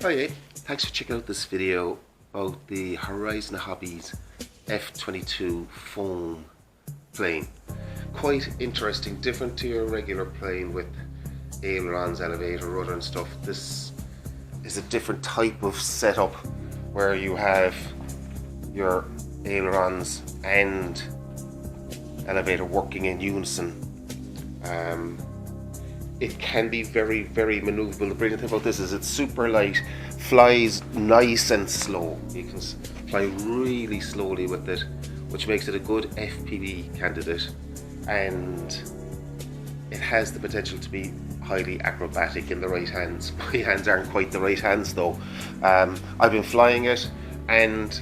Hiya, thanks for checking out this video about the Horizon Hobbies F22 foam plane. Quite interesting, different to your regular plane with ailerons, elevator, rudder and stuff. This is a different type of setup where you have your ailerons and elevator working in unison. It can be very maneuverable. The brilliant thing about this is it's super light, flies nice and slow. You can fly really slowly with it, which makes it a good FPV candidate, and it has the potential to be highly acrobatic in the right hands. My hands aren't quite the right hands though. I've been flying it, and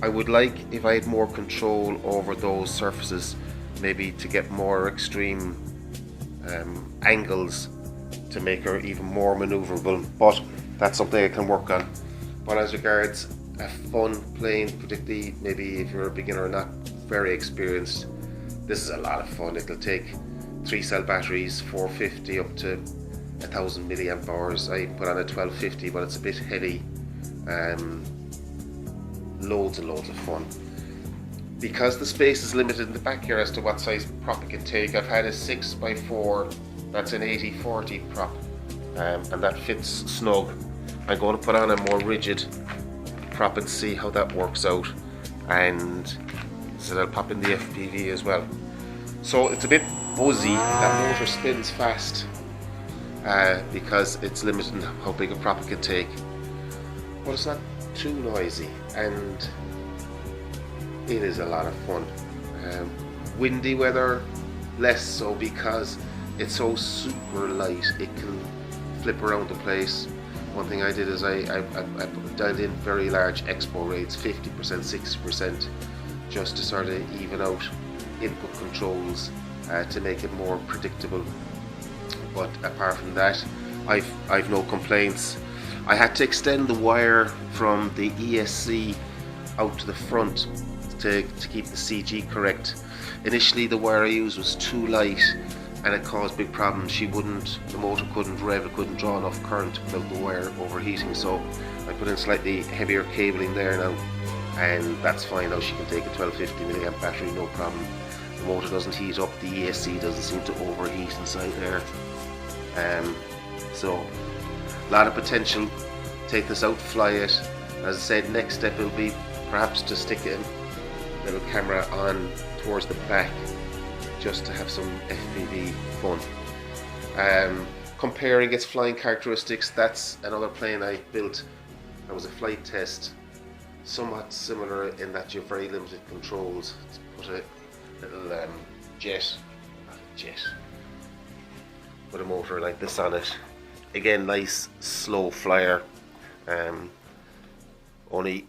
I would like, if I had more control over those surfaces, maybe to get more extreme angles to make her even more maneuverable, but that's something I can work on. But as regards a fun plane, particularly maybe if you're a beginner or not very experienced, this is a lot of fun. It'll take 3-cell batteries, 450 up to 1000 milliamp hours. I put on a 1250, but it's a bit heavy. Loads and loads of fun. Because the space is limited in the back here as to what size prop it can take, I've had a 6x4, that's an 80-40 prop, and that fits snug. I'm going to put on a more rigid prop and see how that works out, and so that'll pop in the FPV as well. So it's a bit buzzy, that motor spins fast because it's limited in how big a prop it can take, but it's not too noisy, and it is a lot of fun. Windy weather, less so, because it's so super light. It can flip around the place. One thing I did is I dialed in very large expo rates, 50%, 60%, just to sort of even out input controls to make it more predictable. But apart from that, I've no complaints. I had to extend the wire from the ESC out to the front to keep the CG correct. Initially the wire I used was too light and it caused big problems. The motor couldn't rev, it couldn't draw enough current without the wire overheating, so I put in slightly heavier cabling there now, and that's fine now. She can take a 1250 milliamp battery, no problem. The motor doesn't heat up, the ESC doesn't seem to overheat inside there. So a lot of potential. Take this out, fly it. As I said, next step will be perhaps to stick a little camera on towards the back just to have some FPV fun. Comparing its flying characteristics, that's another plane I built. That was a flight test, somewhat similar in that you have very limited controls. Put a little put a motor like this on it. Again, nice slow flyer. Only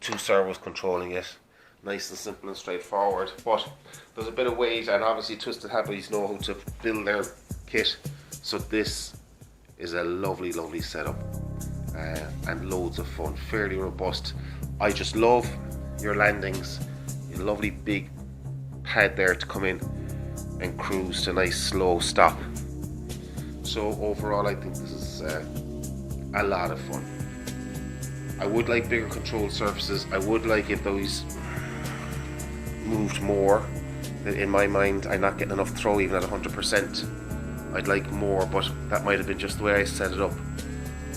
2 servos controlling it. Nice and simple and straightforward, but there's a bit of weight, and obviously Twisted Habbies know how to build their kit, so this is a lovely setup and loads of fun, fairly robust. I just love your landings, your lovely big pad there to come in and cruise to a nice slow stop. So overall I think this is a lot of fun. I would like bigger control surfaces. I would like if those moved more. In my mind, I'm not getting enough throw even at 100%. I'd like more, but that might have been just the way I set it up.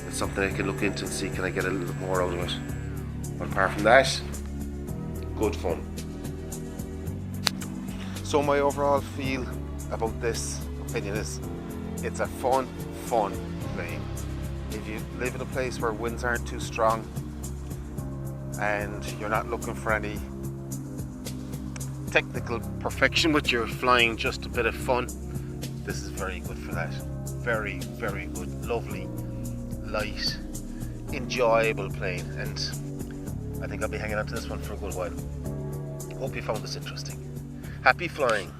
It's something I can look into and see, can I get a little bit more out of it. But apart from that, good fun. So my overall feel about this opinion is it's a fun plane. If you live in a place where winds aren't too strong and you're not looking for any technical perfection with your flying, just a bit of fun, this is very good for that. Very good, lovely, light, enjoyable plane, and I think I'll be hanging on to this one for a good while. Hope you found this interesting. Happy flying.